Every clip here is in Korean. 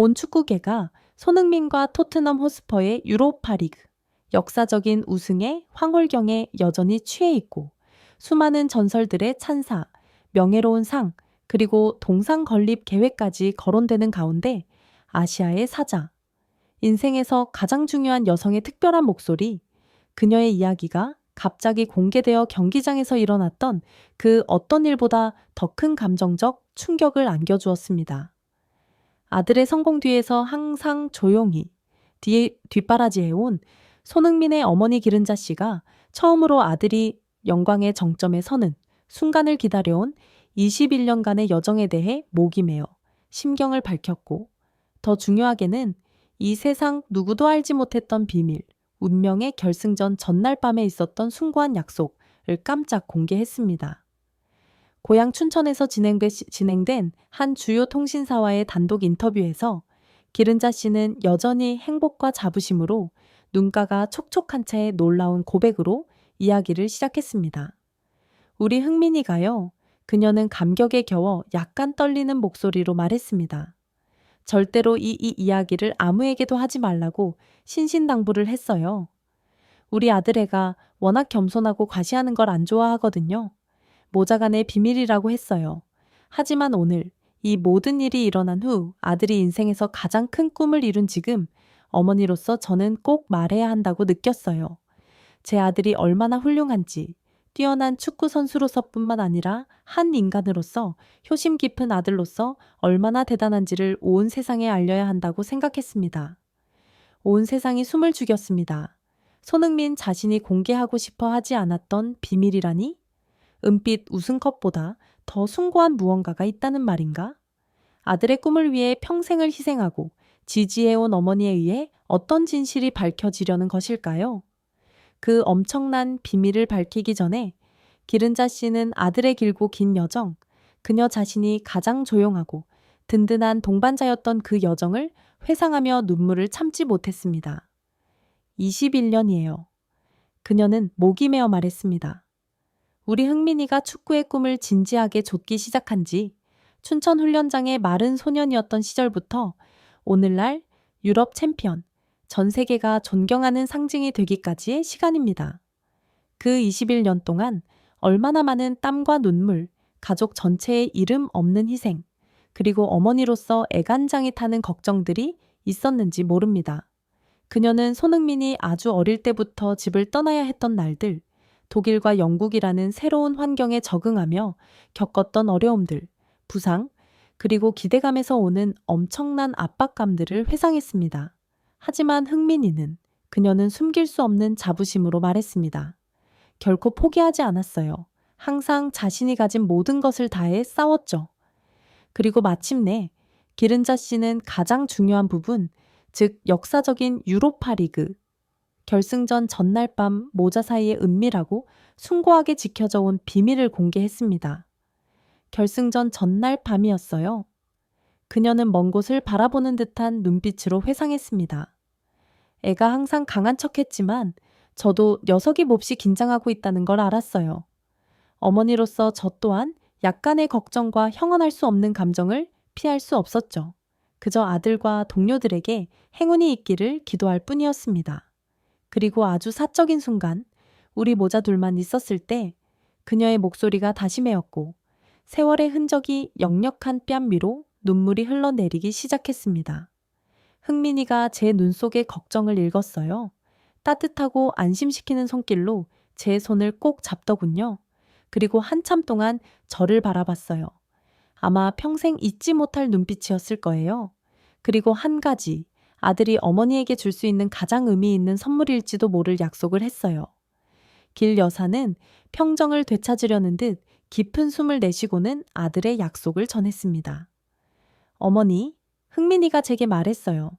온 축구계가 손흥민과 토트넘 호스퍼의 유로파 리그, 역사적인 우승에 황홀경에 여전히 취해 있고 수많은 전설들의 찬사, 명예로운 상, 그리고 동상 건립 계획까지 거론되는 가운데 아시아의 사자, 인생에서 가장 중요한 여성의 특별한 목소리, 그녀의 이야기가 갑자기 공개되어 경기장에서 일어났던 그 어떤 일보다 더 큰 감정적 충격을 안겨주었습니다. 아들의 성공 뒤에서 항상 조용히 뒷바라지해온 손흥민의 어머니 기른자 씨가 처음으로 아들이 영광의 정점에 서는 순간을 기다려온 21년간의 여정에 대해 목이 메어 심경을 밝혔고, 더 중요하게는 이 세상 누구도 알지 못했던 비밀, 운명의 결승전 전날 밤에 있었던 숭고한 약속을 깜짝 공개했습니다. 고향 춘천에서 진행된 한 주요 통신사와의 단독 인터뷰에서 기른자 씨는 여전히 행복과 자부심으로 눈가가 촉촉한 채 놀라운 고백으로 이야기를 시작했습니다. 우리 흥민이가요. 그녀는 감격에 겨워 약간 떨리는 목소리로 말했습니다. 절대로 이 이야기를 아무에게도 하지 말라고 신신당부를 했어요. 우리 아들애가 워낙 겸손하고 과시하는 걸 안 좋아하거든요. 모자간의 비밀이라고 했어요. 하지만 오늘 이 모든 일이 일어난 후 아들이 인생에서 가장 큰 꿈을 이룬 지금 어머니로서 저는 꼭 말해야 한다고 느꼈어요. 제 아들이 얼마나 훌륭한지, 뛰어난 축구 선수로서뿐만 아니라 한 인간으로서 효심 깊은 아들로서 얼마나 대단한지를 온 세상에 알려야 한다고 생각했습니다. 온 세상이 숨을 죽였습니다. 손흥민 자신이 공개하고 싶어 하지 않았던 비밀이라니? 은빛 우승컵보다 더 숭고한 무언가가 있다는 말인가? 아들의 꿈을 위해 평생을 희생하고 지지해온 어머니에 의해 어떤 진실이 밝혀지려는 것일까요? 그 엄청난 비밀을 밝히기 전에 기른자 씨는 아들의 길고 긴 여정, 그녀 자신이 가장 조용하고 든든한 동반자였던 그 여정을 회상하며 눈물을 참지 못했습니다. 21년이에요. 그녀는 목이 메어 말했습니다. 우리 흥민이가 축구의 꿈을 진지하게 좇기 시작한 지 춘천 훈련장의 마른 소년이었던 시절부터 오늘날 유럽 챔피언, 전 세계가 존경하는 상징이 되기까지의 시간입니다. 그 21년 동안 얼마나 많은 땀과 눈물, 가족 전체의 이름 없는 희생, 그리고 어머니로서 애간장이 타는 걱정들이 있었는지 모릅니다. 그녀는 손흥민이 아주 어릴 때부터 집을 떠나야 했던 날들, 독일과 영국이라는 새로운 환경에 적응하며 겪었던 어려움들, 부상, 그리고 기대감에서 오는 엄청난 압박감들을 회상했습니다. 하지만 그녀는 숨길 수 없는 자부심으로 말했습니다. 결코 포기하지 않았어요. 항상 자신이 가진 모든 것을 다해 싸웠죠. 그리고 마침내 기른자 씨는 가장 중요한 부분, 즉 역사적인 유로파 리그, 결승전 전날 밤 모자 사이에 은밀하고 숭고하게 지켜져 온 비밀을 공개했습니다. 결승전 전날 밤이었어요. 그녀는 먼 곳을 바라보는 듯한 눈빛으로 회상했습니다. 애가 항상 강한 척했지만 저도 녀석이 몹시 긴장하고 있다는 걸 알았어요. 어머니로서 저 또한 약간의 걱정과 형언할 수 없는 감정을 피할 수 없었죠. 그저 아들과 동료들에게 행운이 있기를 기도할 뿐이었습니다. 그리고 아주 사적인 순간, 우리 모자 둘만 있었을 때 그녀의 목소리가 다시 메었고 세월의 흔적이 역력한 뺨 위로 눈물이 흘러내리기 시작했습니다. 흥민이가 제 눈 속의 걱정을 읽었어요. 따뜻하고 안심시키는 손길로 제 손을 꼭 잡더군요. 그리고 한참 동안 저를 바라봤어요. 아마 평생 잊지 못할 눈빛이었을 거예요. 그리고 한 가지, 아들이 어머니에게 줄 수 있는 가장 의미 있는 선물일지도 모를 약속을 했어요. 길 여사는 평정을 되찾으려는 듯 깊은 숨을 내쉬고는 아들의 약속을 전했습니다. 어머니, 흥민이가 제게 말했어요.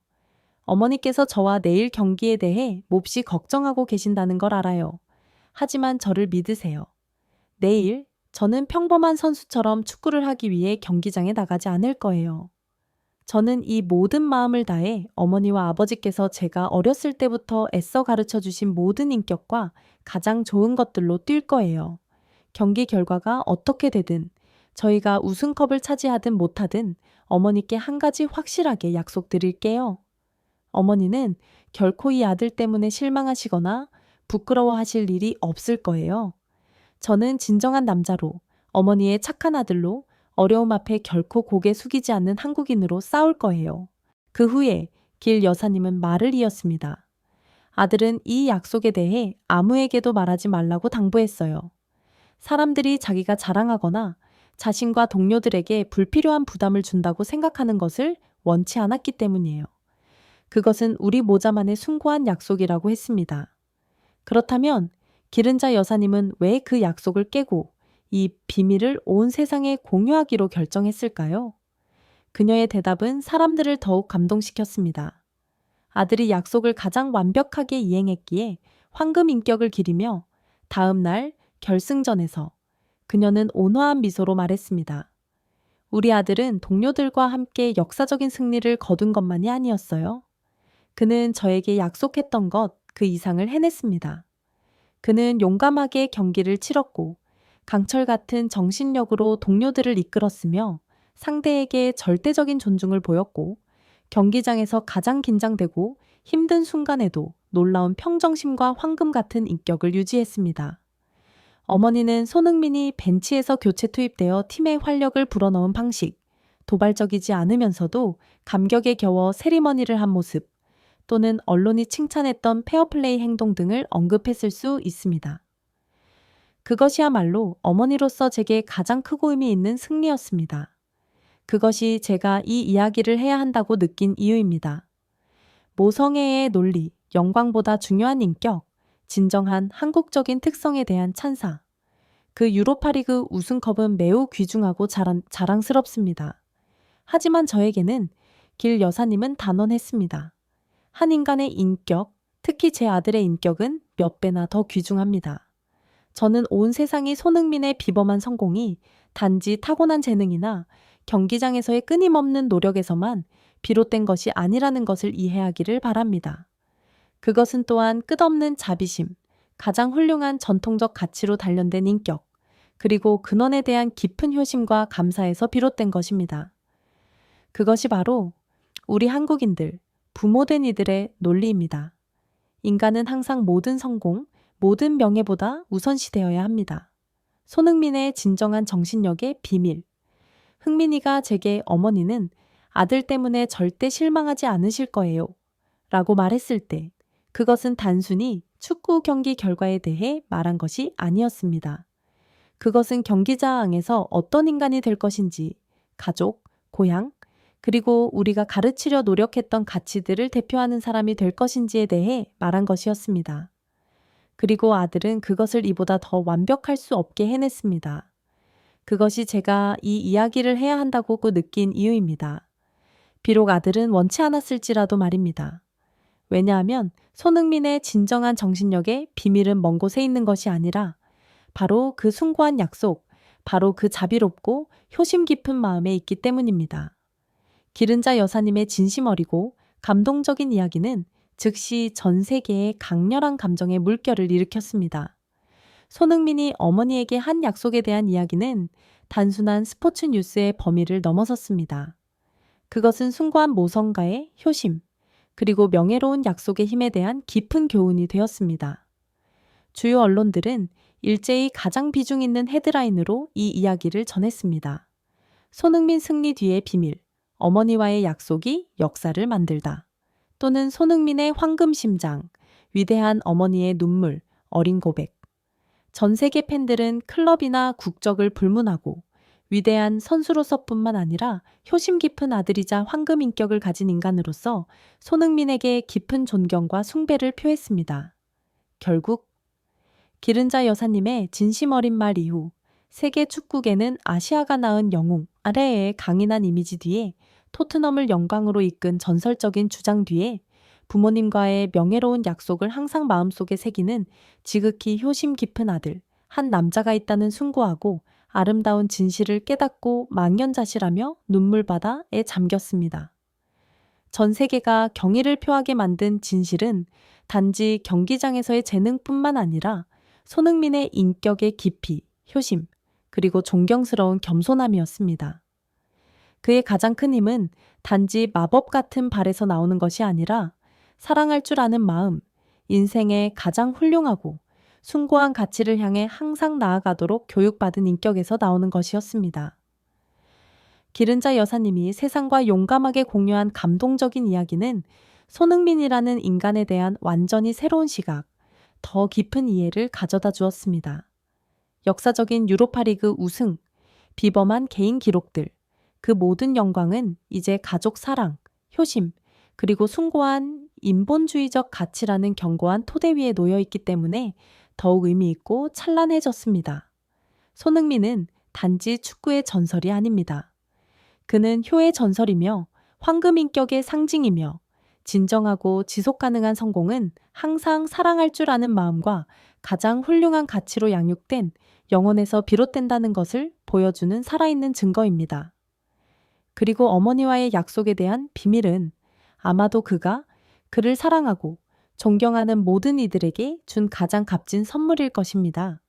어머니께서 저와 내일 경기에 대해 몹시 걱정하고 계신다는 걸 알아요. 하지만 저를 믿으세요. 내일 저는 평범한 선수처럼 축구를 하기 위해 경기장에 나가지 않을 거예요. 저는 이 모든 마음을 다해 어머니와 아버지께서 제가 어렸을 때부터 애써 가르쳐 주신 모든 인격과 가장 좋은 것들로 뛸 거예요. 경기 결과가 어떻게 되든 저희가 우승컵을 차지하든 못하든 어머니께 한 가지 확실하게 약속드릴게요. 어머니는 결코 이 아들 때문에 실망하시거나 부끄러워하실 일이 없을 거예요. 저는 진정한 남자로, 어머니의 착한 아들로, 어려움 앞에 결코 고개 숙이지 않는 한국인으로 싸울 거예요. 그 후에 길 여사님은 말을 이었습니다. 아들은 이 약속에 대해 아무에게도 말하지 말라고 당부했어요. 사람들이 자기가 자랑하거나 자신과 동료들에게 불필요한 부담을 준다고 생각하는 것을 원치 않았기 때문이에요. 그것은 우리 모자만의 숭고한 약속이라고 했습니다. 그렇다면 기른자 여사님은 왜 그 약속을 깨고 이 비밀을 온 세상에 공유하기로 결정했을까요? 그녀의 대답은 사람들을 더욱 감동시켰습니다. 아들이 약속을 가장 완벽하게 이행했기에 황금 인격을 기리며 다음 날 결승전에서 그녀는 온화한 미소로 말했습니다. 우리 아들은 동료들과 함께 역사적인 승리를 거둔 것만이 아니었어요. 그는 저에게 약속했던 것 그 이상을 해냈습니다. 그는 용감하게 경기를 치렀고 강철 같은 정신력으로 동료들을 이끌었으며 상대에게 절대적인 존중을 보였고 경기장에서 가장 긴장되고 힘든 순간에도 놀라운 평정심과 황금 같은 인격을 유지했습니다. 어머니는 손흥민이 벤치에서 교체 투입되어 팀의 활력을 불어넣은 방식, 도발적이지 않으면서도 감격에 겨워 세리머니를 한 모습, 또는 언론이 칭찬했던 페어플레이 행동 등을 언급했을 수 있습니다. 그것이야말로 어머니로서 제게 가장 크고 의미 있는 승리였습니다. 그것이 제가 이 이야기를 해야 한다고 느낀 이유입니다. 모성애의 논리, 영광보다 중요한 인격, 진정한 한국적인 특성에 대한 찬사. 그 유로파리그 우승컵은 매우 귀중하고 자랑스럽습니다. 하지만 저에게는 길 여사님은 단언했습니다. 한 인간의 인격, 특히 제 아들의 인격은 몇 배나 더 귀중합니다. 저는 온 세상이 손흥민의 비범한 성공이 단지 타고난 재능이나 경기장에서의 끊임없는 노력에서만 비롯된 것이 아니라는 것을 이해하기를 바랍니다. 그것은 또한 끝없는 자비심, 가장 훌륭한 전통적 가치로 단련된 인격, 그리고 근원에 대한 깊은 효심과 감사에서 비롯된 것입니다. 그것이 바로 우리 한국인들, 부모된 이들의 논리입니다. 인간은 항상 모든 성공, 모든 명예보다 우선시되어야 합니다. 손흥민의 진정한 정신력의 비밀. 흥민이가 제게 어머니는 아들 때문에 절대 실망하지 않으실 거예요. 라고 말했을 때 그것은 단순히 축구 경기 결과에 대해 말한 것이 아니었습니다. 그것은 경기장에서 어떤 인간이 될 것인지, 가족, 고향, 그리고 우리가 가르치려 노력했던 가치들을 대표하는 사람이 될 것인지에 대해 말한 것이었습니다. 그리고 아들은 그것을 이보다 더 완벽할 수 없게 해냈습니다. 그것이 제가 이 이야기를 해야 한다고 느낀 이유입니다. 비록 아들은 원치 않았을지라도 말입니다. 왜냐하면 손흥민의 진정한 정신력의 비밀은 먼 곳에 있는 것이 아니라 바로 그 숭고한 약속, 바로 그 자비롭고 효심 깊은 마음에 있기 때문입니다. 기른자 여사님의 진심 어리고 감동적인 이야기는 즉시 전 세계에 강렬한 감정의 물결을 일으켰습니다. 손흥민이 어머니에게 한 약속에 대한 이야기는 단순한 스포츠 뉴스의 범위를 넘어섰습니다. 그것은 숭고한 모성가의 효심, 그리고 명예로운 약속의 힘에 대한 깊은 교훈이 되었습니다. 주요 언론들은 일제히 가장 비중 있는 헤드라인으로 이 이야기를 전했습니다. 손흥민 승리 뒤의 비밀, 어머니와의 약속이 역사를 만들다. 또는 손흥민의 황금 심장, 위대한 어머니의 눈물, 어린 고백. 전 세계 팬들은 클럽이나 국적을 불문하고 위대한 선수로서뿐만 아니라 효심 깊은 아들이자 황금 인격을 가진 인간으로서 손흥민에게 깊은 존경과 숭배를 표했습니다. 결국 기른자 여사님의 진심 어린 말 이후 세계 축구계는 아시아가 낳은 영웅 아래의 강인한 이미지 뒤에 토트넘을 영광으로 이끈 전설적인 주장 뒤에 부모님과의 명예로운 약속을 항상 마음속에 새기는 지극히 효심 깊은 아들, 한 남자가 있다는 숭고하고 아름다운 진실을 깨닫고 망연자실하며 눈물바다에 잠겼습니다. 전 세계가 경의를 표하게 만든 진실은 단지 경기장에서의 재능뿐만 아니라 손흥민의 인격의 깊이, 효심, 그리고 존경스러운 겸손함이었습니다. 그의 가장 큰 힘은 단지 마법 같은 발에서 나오는 것이 아니라 사랑할 줄 아는 마음, 인생의 가장 훌륭하고 숭고한 가치를 향해 항상 나아가도록 교육받은 인격에서 나오는 것이었습니다. 기른자 여사님이 세상과 용감하게 공유한 감동적인 이야기는 손흥민이라는 인간에 대한 완전히 새로운 시각, 더 깊은 이해를 가져다 주었습니다. 역사적인 유로파리그 우승, 비범한 개인 기록들, 그 모든 영광은 이제 가족 사랑, 효심, 그리고 숭고한 인본주의적 가치라는 견고한 토대 위에 놓여 있기 때문에 더욱 의미 있고 찬란해졌습니다. 손흥민은 단지 축구의 전설이 아닙니다. 그는 효의 전설이며 황금인격의 상징이며 진정하고 지속 가능한 성공은 항상 사랑할 줄 아는 마음과 가장 훌륭한 가치로 양육된 영혼에서 비롯된다는 것을 보여주는 살아있는 증거입니다. 그리고 어머니와의 약속에 대한 비밀은 아마도 그가 그를 사랑하고 존경하는 모든 이들에게 준 가장 값진 선물일 것입니다.